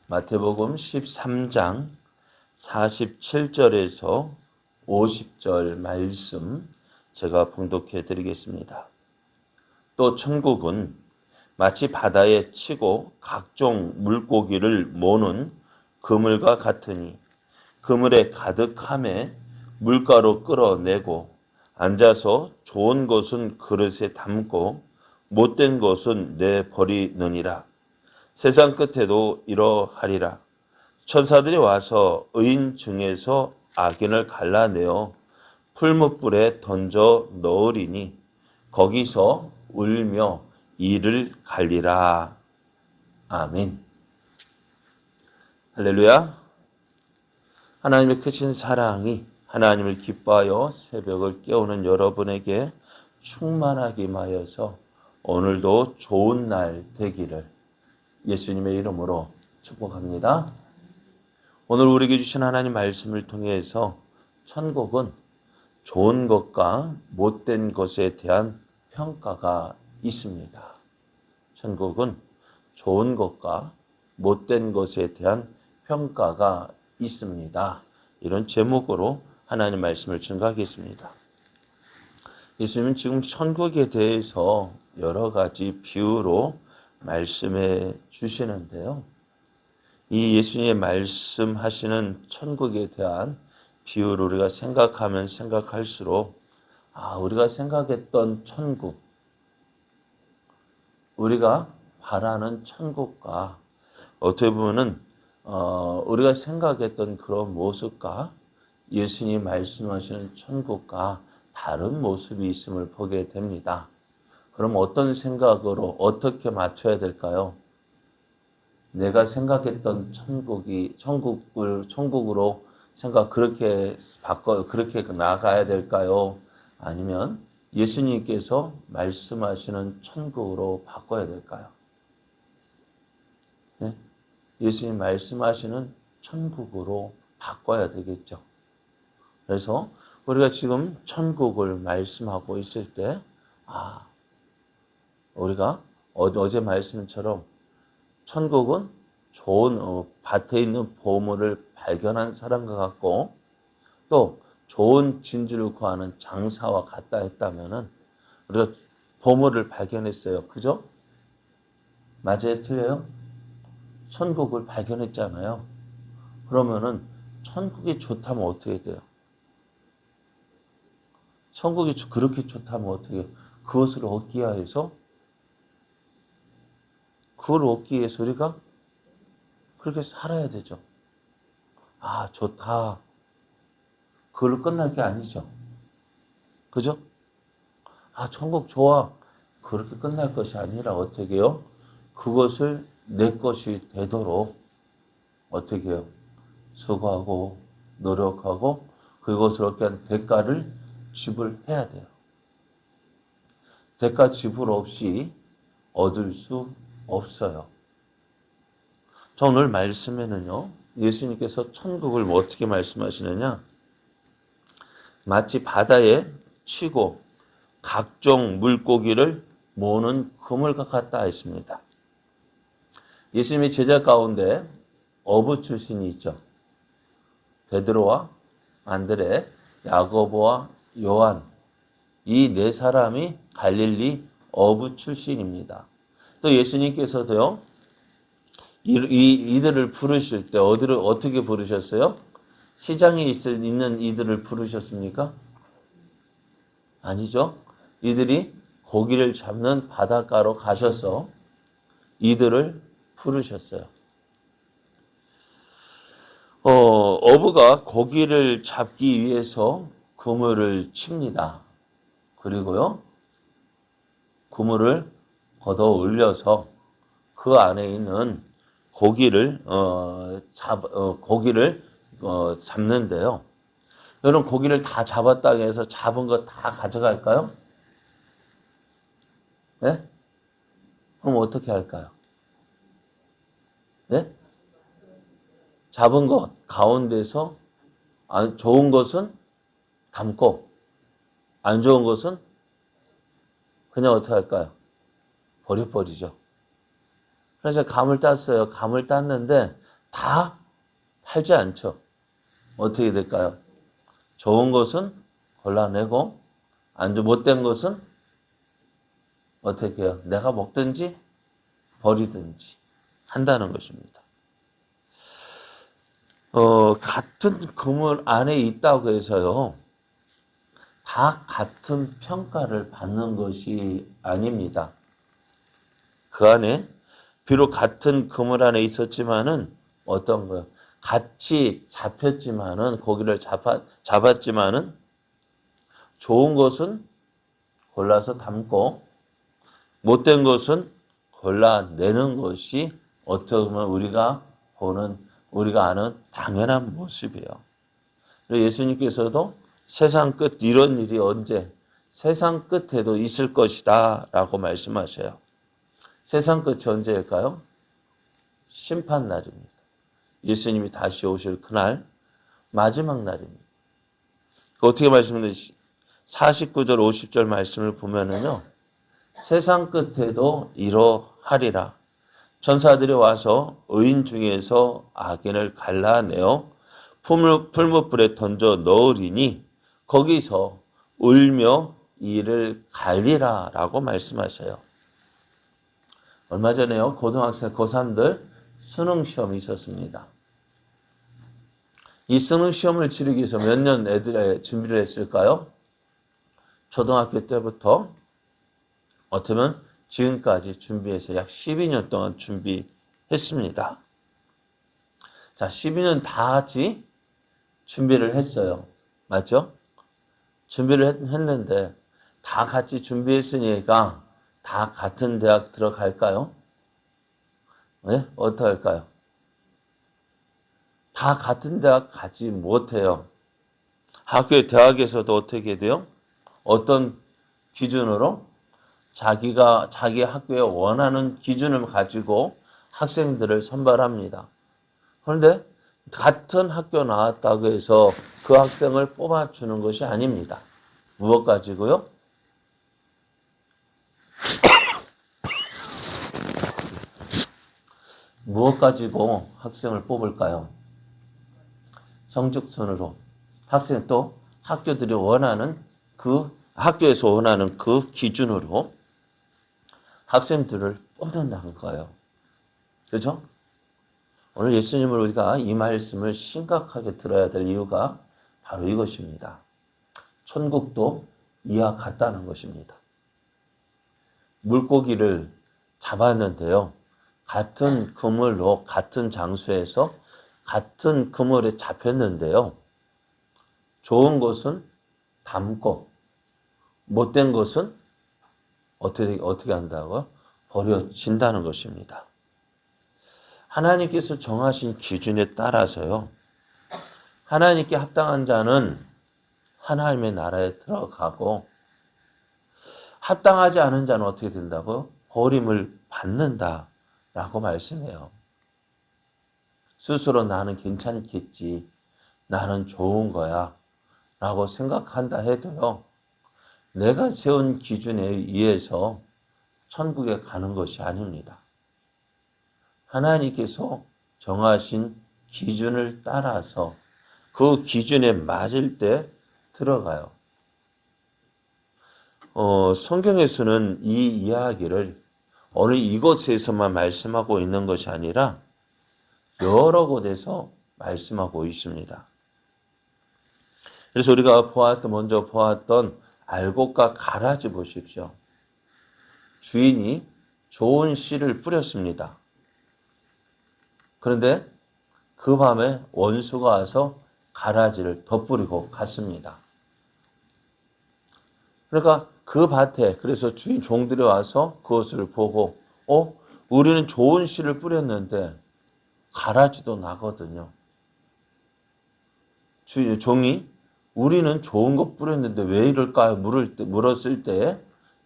마태복음 13장 47절에서 50절 말씀 제가 봉독해 드리겠습니다. 또 천국은 마치 바다에 치고 각종 물고기를 모는 그물과 같으니 그물에 가득함에 물가로 끌어내고 앉아서 좋은 것은 그릇에 담고 못된 것은 내버리느니라. 세상 끝에도 이러하리라. 천사들이 와서 의인 중에서 악인을 갈라내어 풀무불에 던져 넣으리니 거기서 울며 이를 갈리라. 아멘. 할렐루야. 하나님의 크신 사랑이 하나님을 기뻐하여 새벽을 깨우는 여러분에게 충만하게 임하여서 오늘도 좋은 날 되기를 예수님의 이름으로 축복합니다. 오늘 우리에게 주신 하나님 말씀을 통해서 천국은 좋은 것과 못된 것에 대한 평가가 있습니다. 천국은 좋은 것과 못된 것에 대한 평가가 있습니다. 이런 제목으로 하나님 말씀을 증거하겠습니다. 예수님은 지금 천국에 대해서 여러 가지 비유로 말씀해 주시는데요. 이 예수님의 말씀하시는 천국에 대한 비유를 우리가 생각하면 생각할수록 우리가 생각했던 천국, 우리가 바라는 천국과 어떻게 보면은 우리가 생각했던 그런 모습과 예수님이 말씀하시는 천국과 다른 모습이 있음을 보게 됩니다. 그럼 어떤 생각으로 어떻게 맞춰야 될까요? 내가 생각했던 천국으로 그렇게 나가야 될까요? 아니면 예수님께서 말씀하시는 천국으로 바꿔야 될까요? 네? 예수님 말씀하시는 천국으로 바꿔야 되겠죠. 그래서 우리가 지금 천국을 말씀하고 있을 때, 우리가 어제 말씀처럼 천국은 좋은 밭에 있는 보물을 발견한 사람과 같고 또 좋은 진주를 구하는 장사와 같다 했다면은 우리가 보물을 발견했어요. 그죠? 맞아요? 틀려요? 천국을 발견했잖아요. 그러면은 천국이 좋다면 어떻게 돼요? 천국이 그렇게 좋다면 어떻게 해요? 그것을 얻기 위해서 그걸 얻기 위해서 우리가 그렇게 살아야 되죠. 좋다. 그걸로 끝날 게 아니죠. 그죠? 천국 좋아. 그렇게 끝날 것이 아니라 어떻게 해요? 그것을 내 것이 되도록 어떻게 해요? 수고하고 노력하고 그것을 얻게 한 대가를 지불해야 돼요. 대가 지불 없이 얻을 수 없어요. 저 오늘 말씀에는요, 예수님께서 천국을 어떻게 말씀하시느냐? 마치 바다에 치고 각종 물고기를 모으는 그물과 같다 했습니다. 예수님의 제자 가운데 어부 출신이 있죠. 베드로와 안드레, 야고보와 요한, 이 네 사람이 갈릴리 어부 출신입니다. 또 예수님께서도요, 이들을 부르실 때 어떻게 부르셨어요? 시장에 있는 이들을 부르셨습니까? 아니죠. 이들이 고기를 잡는 바닷가로 가셔서 이들을 부르셨어요. 어부가 고기를 잡기 위해서 그물을 칩니다. 그리고요, 그물을 걷어 올려서 그 안에 있는 고기를 잡는데요. 여러분 고기를 다 잡았다고 해서 잡은 거 다 가져갈까요? 네? 그럼 어떻게 할까요? 네? 잡은 것 가운데서 좋은 것은 담고 안 좋은 것은 그냥 어떻게 할까요? 버려버리죠. 그래서 감을 땄어요. 감을 땄는데 다 팔지 않죠. 어떻게 될까요? 좋은 것은 골라내고 아주 못된 것은 어떻게 해요? 내가 먹든지 버리든지 한다는 것입니다. 같은 그물 안에 있다고 해서요. 다 같은 평가를 받는 것이 아닙니다. 그 안에 비록 같은 그물 안에 있었지만은 어떤 거요? 같이 잡혔지만은 고기를 잡았지만은 좋은 것은 골라서 담고 못된 것은 골라내는 것이 어떻게 보면 우리가 아는 당연한 모습이에요. 예수님께서도 세상 끝 이런 일이 언제 세상 끝에도 있을 것이다 라고 말씀하셔요. 세상 끝이 언제일까요? 심판날입니다. 예수님이 다시 오실 그날 마지막 날입니다. 어떻게 말씀드리지? 49절 50절 말씀을 보면은요. 세상 끝에도 이러하리라. 천사들이 와서 의인 중에서 악인을 갈라내어 풀무불에 던져 넣으리니 거기서 울며 이를 갈리라 라고 말씀하셔요. 얼마 전에요. 고등학생 고3들 수능시험이 있었습니다. 이 수능시험을 치르기 위해서 몇 년 애들의 준비를 했을까요? 초등학교 때부터 어쩌면 지금까지 준비해서 약 12년 동안 준비했습니다. 자, 12년 다 같이 준비를 했어요. 맞죠? 준비를 했는데 다 같이 준비했으니까 다 같은 대학 들어갈까요? 네? 어떻게 할까요? 다 같은 대학 가지 못해요. 대학에서도 어떻게 돼요? 어떤 기준으로? 자기 학교에 원하는 기준을 가지고 학생들을 선발합니다. 그런데 같은 학교 나왔다고 해서 그 학생을 뽑아주는 것이 아닙니다. 무엇 가지고요? 무엇 가지고 학생을 뽑을까요? 성적순으로. 학생 또 학교들이 원하는 학교에서 원하는 그 기준으로 학생들을 뽑는다는 거예요. 그렇죠? 오늘 예수님을 우리가 이 말씀을 심각하게 들어야 될 이유가 바로 이것입니다. 천국도 이와 같다는 것입니다. 물고기를 잡았는데요. 같은 그물로 같은 장소에서 같은 그물에 잡혔는데요. 좋은 것은 담고 못된 것은 어떻게 한다고요? 버려진다는 것입니다. 하나님께서 정하신 기준에 따라서요. 하나님께 합당한 자는 하나님의 나라에 들어가고 합당하지 않은 자는 어떻게 된다고요? 버림을 받는다라고 말씀해요. 스스로 나는 괜찮겠지. 나는 좋은 거야. 라고 생각한다 해도요. 내가 세운 기준에 의해서 천국에 가는 것이 아닙니다. 하나님께서 정하신 기준을 따라서 그 기준에 맞을 때 들어가요. 성경에서는 이 이야기를 어느 이곳에서만 말씀하고 있는 것이 아니라 여러 곳에서 말씀하고 있습니다. 그래서 우리가 먼저 보았던 알곡과 가라지 보십시오. 주인이 좋은 씨를 뿌렸습니다. 그런데 그 밤에 원수가 와서 가라지를 덧뿌리고 갔습니다. 그러니까 그 밭에 그래서 주인 종들이 와서 그것을 보고 우리는 좋은 씨를 뿌렸는데 가라지도 나거든요. 종이 우리는 좋은 거 뿌렸는데 왜 이럴까요? 물었을 때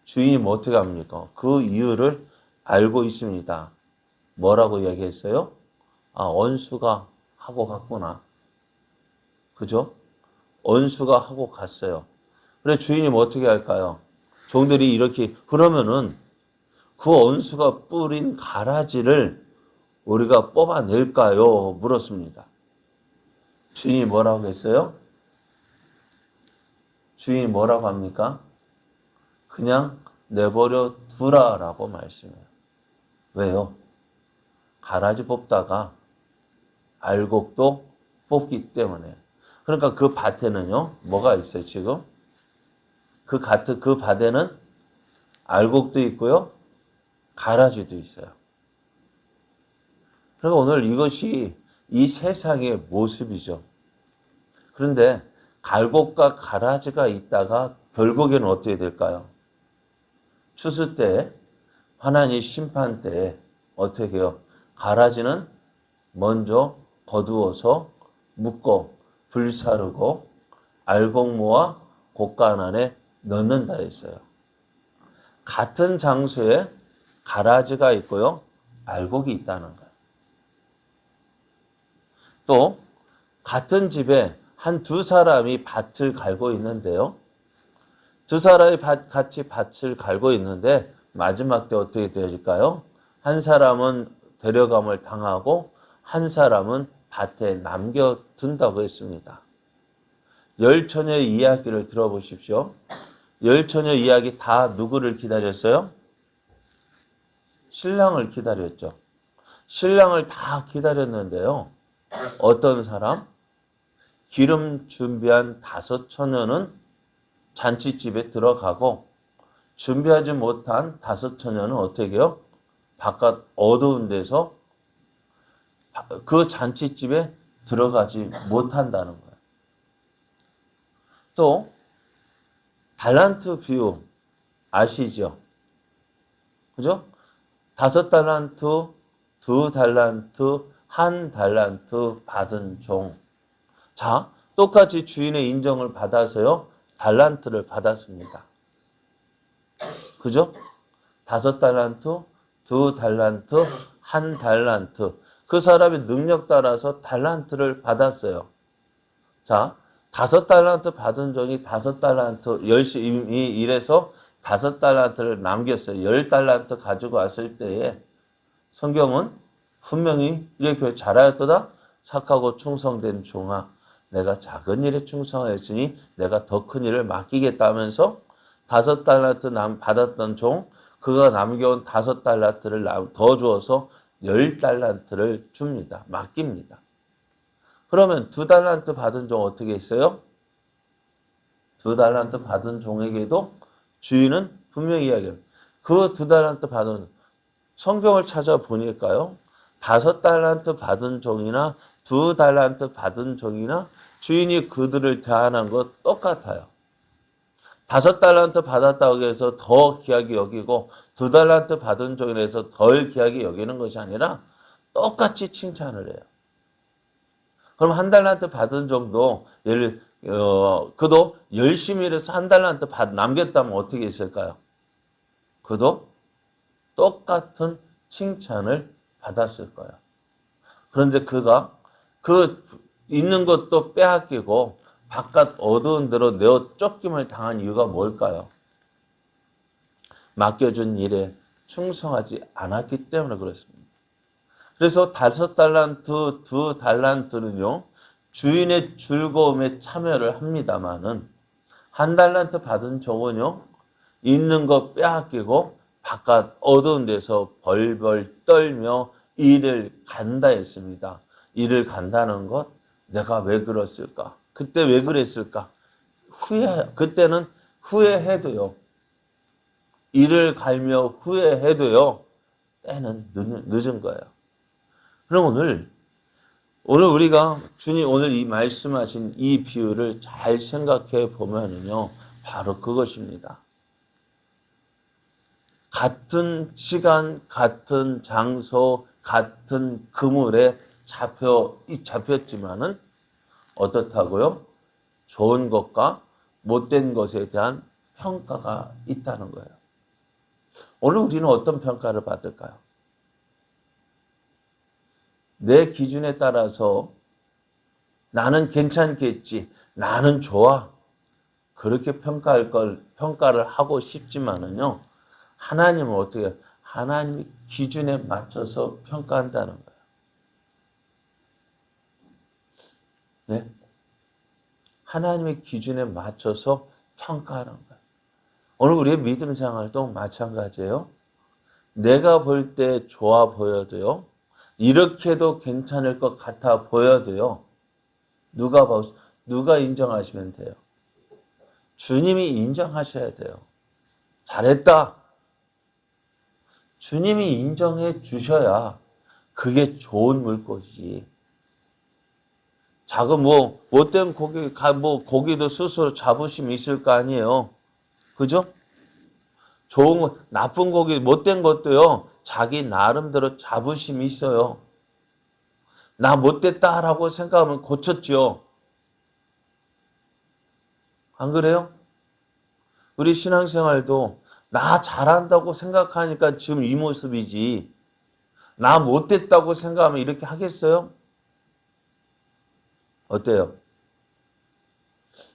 주인이 어떻게 합니까? 그 이유를 알고 있습니다. 뭐라고 이야기했어요? 원수가 하고 갔구나. 그죠? 원수가 하고 갔어요. 그래 주인이 어떻게 할까요? 그러면은 그 원수가 뿌린 가라지를 우리가 뽑아낼까요? 물었습니다. 주인이 뭐라고 했어요? 주인이 뭐라고 합니까? 그냥 내버려 두라라고 말씀해요. 왜요? 가라지 뽑다가 알곡도 뽑기 때문에. 그러니까 그 밭에는요, 뭐가 있어요, 지금? 그 밭에는 알곡도 있고요, 가라지도 있어요. 그러니까 오늘 이것이 이 세상의 모습이죠. 그런데 알곡과 가라지가 있다가 결국에는 어떻게 될까요? 추수 때, 하나님 심판 때 어떻게 해요? 가라지는 먼저 거두어서 묶어 불사르고 알곡모아 곡간 안에 넣는다 했어요. 같은 장소에 가라지가 있고요, 알곡이 있다는 거예요. 또 같은 집에 한 두 사람이 밭을 갈고 있는데요. 두 사람이 같이 밭을 갈고 있는데 마지막 때 어떻게 되어질까요? 한 사람은 데려감을 당하고 한 사람은 밭에 남겨둔다고 했습니다. 열처녀의 이야기를 들어보십시오. 열처녀 이야기 다 누구를 기다렸어요? 신랑을 기다렸죠. 신랑을 다 기다렸는데요. 어떤 사람? 기름 준비한 5 처녀는 잔치집에 들어가고 준비하지 못한 5 처녀는 어떻게 해요? 바깥 어두운 데서 그 잔치집에 들어가지 못한다는 거예요. 또 달란트 비유 아시죠? 그죠? 5 달란트, 2 달란트, 1 달란트 받은 종. 자, 똑같이 주인의 인정을 받아서요, 달란트를 받았습니다. 그죠? 5 달란트, 2 달란트, 1 달란트. 그 사람의 능력 따라서 달란트를 받았어요. 자, 5 달란트 받은 종이 5 달란트 열심히 일해서 5 달란트를 남겼어요. 10 달란트 가지고 왔을 때에 성경은 분명히 이렇게 잘하였도다 착하고 충성된 종아, 내가 작은 일에 충성하였으니 내가 더 큰 일을 맡기겠다면서 5 달란트 받았던 종, 그가 남겨온 5 달란트를 더 주어서 10 달란트를 줍니다. 맡깁니다. 그러면 2 달란트 받은 종 어떻게 했어요? 2 달란트 받은 종에게도 주인은 분명히 이야기해요. 그 2 달란트 받은, 성경을 찾아보니까요, 5 달란트 받은 종이나 2 달란트 받은 종이나 주인이 그들을 대하는 것 똑같아요. 5 달란트 받았다고 해서 더 귀하게 여기고 2 달란트 받은 종에 대해서 덜 귀하게 여기는 것이 아니라 똑같이 칭찬을 해요. 그럼 1 달란트 받은 종도 그도 열심히 일해서 1 달란트 남겼다면 어떻게 했을까요? 그도 똑같은 칭찬을 받았을 거예요. 그런데 그가 그 있는 것도 빼앗기고 바깥 어두운 데로 내어 쫓김을 당한 이유가 뭘까요? 맡겨준 일에 충성하지 않았기 때문에 그렇습니다. 그래서 5 달란트, 2 달란트는요, 주인의 즐거움에 참여를 합니다마는 1 달란트 받은 종은요, 있는 거 빼앗기고 바깥 어두운 데서 벌벌 떨며 일을 간다 했습니다. 일을 간다는 것, 내가 왜 그랬을까? 그때 왜 그랬을까? 그때는 후회해도요. 일을 갈며 후회해도요. 때는 늦은 거예요. 그럼 오늘 우리가 주님 오늘 이 말씀하신 이 비유를 잘 생각해 보면은요. 바로 그것입니다. 같은 시간, 같은 장소, 같은 그물에 잡혔지만은 어떻다고요? 좋은 것과 못된 것에 대한 평가가 있다는 거예요. 오늘 우리는 어떤 평가를 받을까요? 내 기준에 따라서 나는 괜찮겠지, 나는 좋아. 그렇게 평가를 하고 싶지만은요, 하나님은 어떻게, 하나님 기준에 맞춰서 평가한다는 거예요. 네? 하나님의 기준에 맞춰서 평가하는 거예요. 오늘 우리의 믿음 생활도 마찬가지예요. 내가 볼 때 좋아 보여도요. 이렇게도 괜찮을 것 같아 보여도요. 누가 인정하시면 돼요? 주님이 인정하셔야 돼요. 잘했다. 주님이 인정해 주셔야 그게 좋은 물고기지. 작은 못된 고기, 고기도 스스로 자부심이 있을 거 아니에요. 그죠? 나쁜 고기, 못된 것도요, 자기 나름대로 자부심이 있어요. 나 못됐다라고 생각하면 고쳤죠. 안 그래요? 우리 신앙생활도 나 잘한다고 생각하니까 지금 이 모습이지. 나 못됐다고 생각하면 이렇게 하겠어요? 어때요?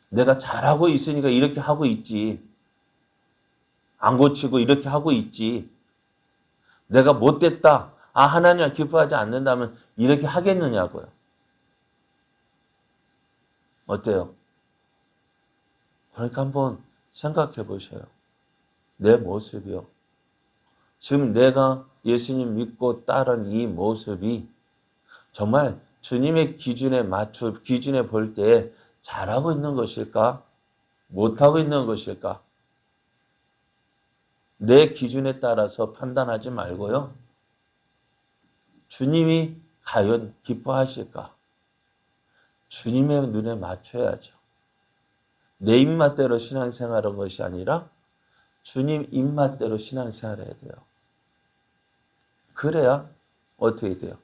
내가 잘하고 있으니까 이렇게 하고 있지. 안 고치고 이렇게 하고 있지. 내가 못됐다. 하나님을 기뻐하지 않는다면 이렇게 하겠느냐고요. 어때요? 그러니까 한번 생각해 보셔요. 내 모습이요. 지금 내가 예수님 믿고 따른 이 모습이 정말 주님의 기준에 볼 때 잘하고 있는 것일까? 못하고 있는 것일까? 내 기준에 따라서 판단하지 말고요. 주님이 과연 기뻐하실까? 주님의 눈에 맞춰야죠. 내 입맛대로 신앙생활하는 것이 아니라 주님 입맛대로 신앙생활해야 돼요. 그래야 어떻게 돼요?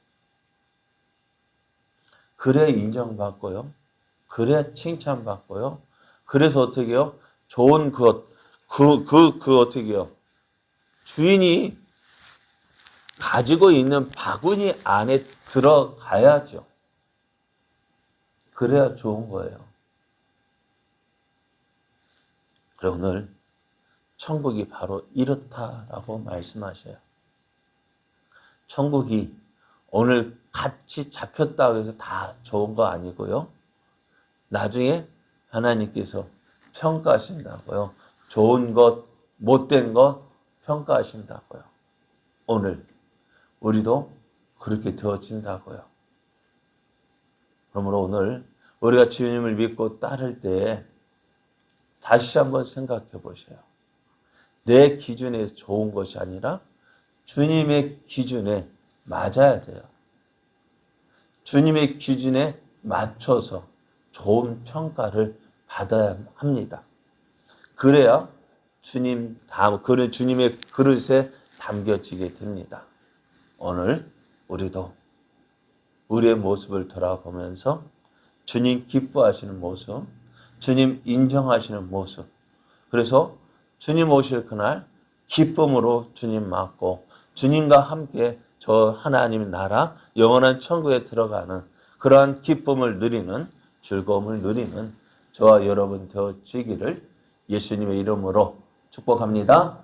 그래야 인정받고요. 그래야 칭찬받고요. 그래서 어떻게 해요? 좋은 어떻게 해요? 주인이 가지고 있는 바구니 안에 들어가야죠. 그래야 좋은 거예요. 그래 오늘 천국이 바로 이렇다라고 말씀하셔요. 천국이 오늘 같이 잡혔다고 해서 다 좋은 거 아니고요. 나중에 하나님께서 평가하신다고요. 좋은 것, 못된 것 평가하신다고요. 오늘 우리도 그렇게 되어진다고요. 그러므로 오늘 우리가 주님을 믿고 따를 때 다시 한번 생각해 보세요. 내 기준에 좋은 것이 아니라 주님의 기준에 맞아야 돼요. 주님의 기준에 맞춰서 좋은 평가를 받아야 합니다. 그래야 주님의 그릇에 담겨지게 됩니다. 오늘 우리도 우리의 모습을 돌아보면서 주님 기뻐하시는 모습, 주님 인정하시는 모습, 그래서 주님 오실 그날 기쁨으로 주님 맞고 주님과 함께 저 하나님의 나라 영원한 천국에 들어가는 그러한 기쁨을 누리는 즐거움을 누리는 저와 여러분 되어지기를 예수님의 이름으로 축복합니다.